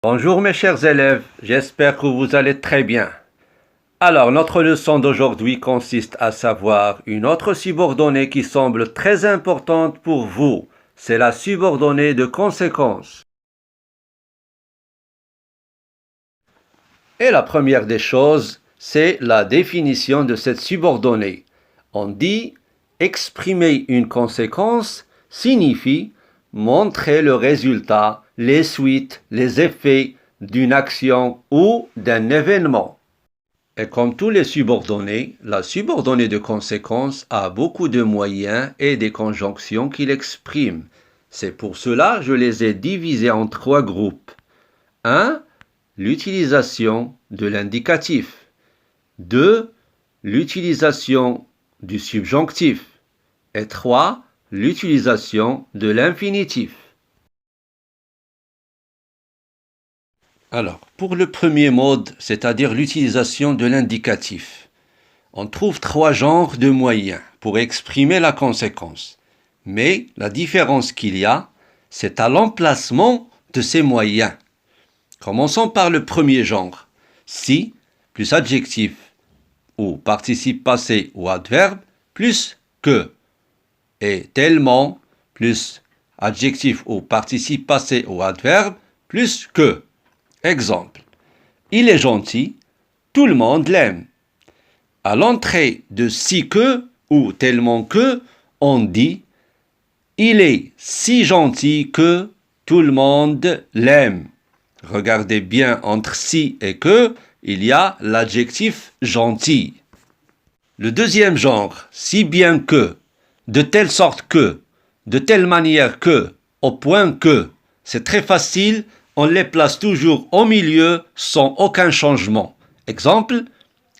Bonjour mes chers élèves, j'espère que vous allez très bien. Alors, notre leçon d'aujourd'hui consiste à savoir une autre subordonnée qui semble très importante pour vous. C'est la subordonnée de conséquence. Et la première des choses, c'est la définition de cette subordonnée. On dit exprimer une conséquence signifie montrer le résultat, les suites, les effets d'une action ou d'un événement. Et comme tous les subordonnés, la subordonnée de conséquence a beaucoup de moyens et des conjonctions qu'il exprime. C'est pour cela que je les ai divisés en 3 groupes. 1. L'utilisation de l'indicatif. 2. L'utilisation du subjonctif. Et 3. L'utilisation de l'infinitif. Alors, pour le premier mode, c'est-à-dire l'utilisation de l'indicatif, on trouve 3 genres de moyens pour exprimer la conséquence. Mais la différence qu'il y a, c'est à l'emplacement de ces moyens. Commençons par le premier genre. Si plus adjectif ou participe passé ou adverbe plus que. Et tellement plus adjectif ou participe passé ou adverbe plus que. Exemple. Il est gentil, tout le monde l'aime. À l'entrée de si que ou tellement que, on dit il est si gentil que tout le monde l'aime. Regardez bien, entre si et que, il y a l'adjectif gentil. Le deuxième genre, si bien que, de telle sorte que, de telle manière que, au point que, c'est très facile, on les place toujours au milieu sans aucun changement. Exemple,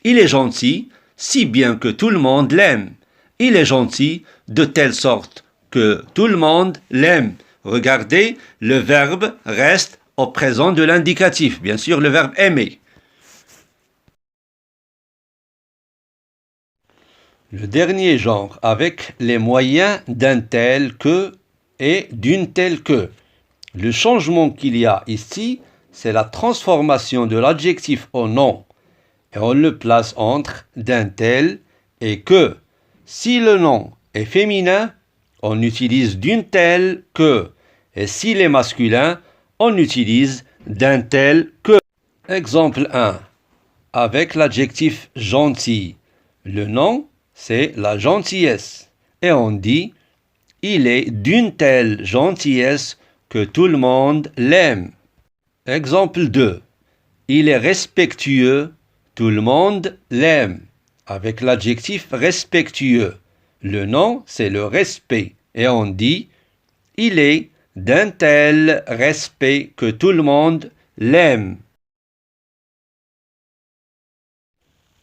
il est gentil, si bien que tout le monde l'aime. Il est gentil de telle sorte que tout le monde l'aime. Regardez, le verbe reste au présent de l'indicatif, bien sûr le verbe aimer. Le dernier genre, avec les moyens d'un tel que et d'une telle que. Le changement qu'il y a ici, c'est la transformation de l'adjectif au nom. Et on le place entre d'un tel et que. Si le nom est féminin, on utilise d'une telle que. Et s'il est masculin, on utilise d'un tel que. Exemple 1. Avec l'adjectif gentil. Le nom, c'est la gentillesse. Et on dit, il est d'une telle gentillesse que tout le monde l'aime. Exemple 2. Il est respectueux, tout le monde l'aime. Avec l'adjectif respectueux. Le nom, c'est le respect. Et on dit, il est d'un tel respect que tout le monde l'aime.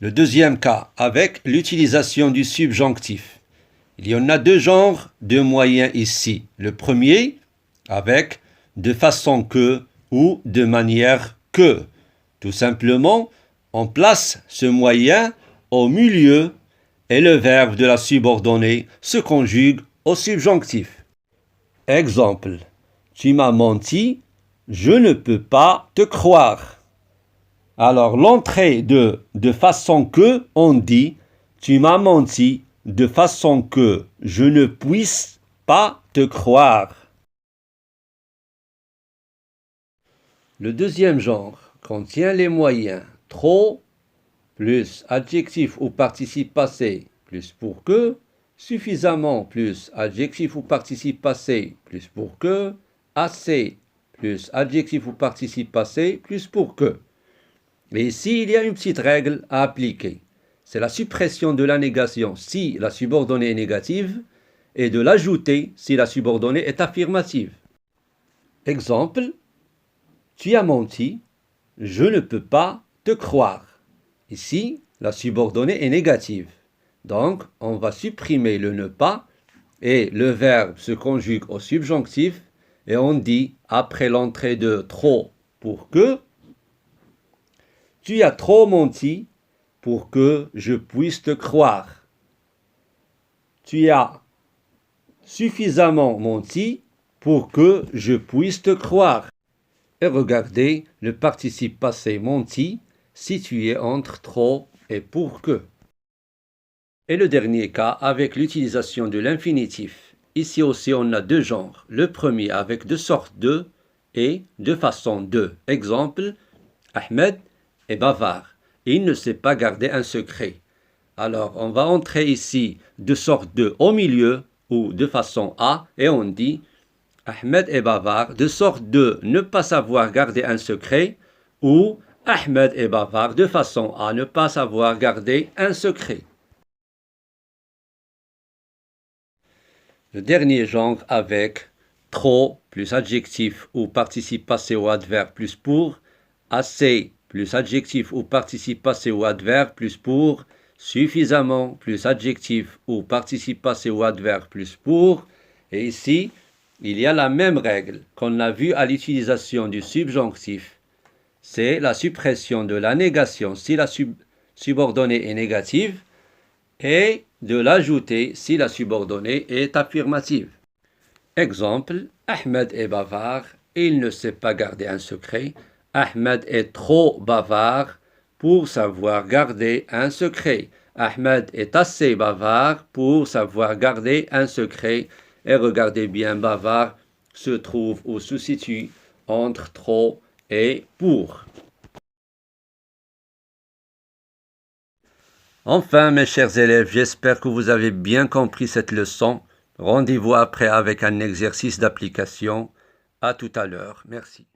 Le deuxième cas, avec l'utilisation du subjonctif. Il y en a 2 genres de moyens ici. Le premier, avec de façon que ou de manière que. Tout simplement, on place ce moyen au milieu et le verbe de la subordonnée se conjugue au subjonctif. Exemple. Tu m'as menti, je ne peux pas te croire. Alors l'entrée de façon que, on dit tu m'as menti de façon que je ne puisse pas te croire. Le deuxième genre contient les moyens trop plus adjectif ou participe passé plus pour que, suffisamment plus adjectif ou participe passé plus pour que, assez plus adjectif ou participe passé plus pour que. Et ici, il y a une petite règle à appliquer. C'est la suppression de la négation si la subordonnée est négative et de l'ajouter si la subordonnée est affirmative. Exemple, tu as menti, je ne peux pas te croire. Ici, la subordonnée est négative. Donc, on va supprimer le ne pas et le verbe se conjugue au subjonctif et on dit après l'entrée de trop pour que, tu as trop menti pour que je puisse te croire. Tu as suffisamment menti pour que je puisse te croire. Et regardez le participe passé menti situé entre trop et pour que. Et le dernier cas avec l'utilisation de l'infinitif. Ici aussi on a deux genres. Le premier avec de sorte de et de façon de. Exemple, Ahmed est bavard. Il ne sait pas garder un secret. Alors on va entrer ici de sorte de au milieu ou de façon à et on dit Ahmed est bavard de sorte de ne pas savoir garder un secret ou Ahmed est bavard de façon à ne pas savoir garder un secret. Le dernier genre avec trop plus adjectif ou participe passé ou adverbe plus pour, assez plus adjectif ou participe passé ou adverbe plus pour, suffisamment plus adjectif ou participe passé ou adverbe plus pour, et ici, il y a la même règle qu'on a vue à l'utilisation du subjonctif. C'est la suppression de la négation si la subordonnée est négative et de l'ajouter si la subordonnée est affirmative. Exemple, Ahmed est bavard, il ne sait pas garder un secret. Ahmed est trop bavard pour savoir garder un secret. Ahmed est assez bavard pour savoir garder un secret. Et regardez bien, bavard se trouve ou se situe entre trop et pour. Enfin, mes chers élèves, j'espère que vous avez bien compris cette leçon. Rendez-vous après avec un exercice d'application. À tout à l'heure. Merci.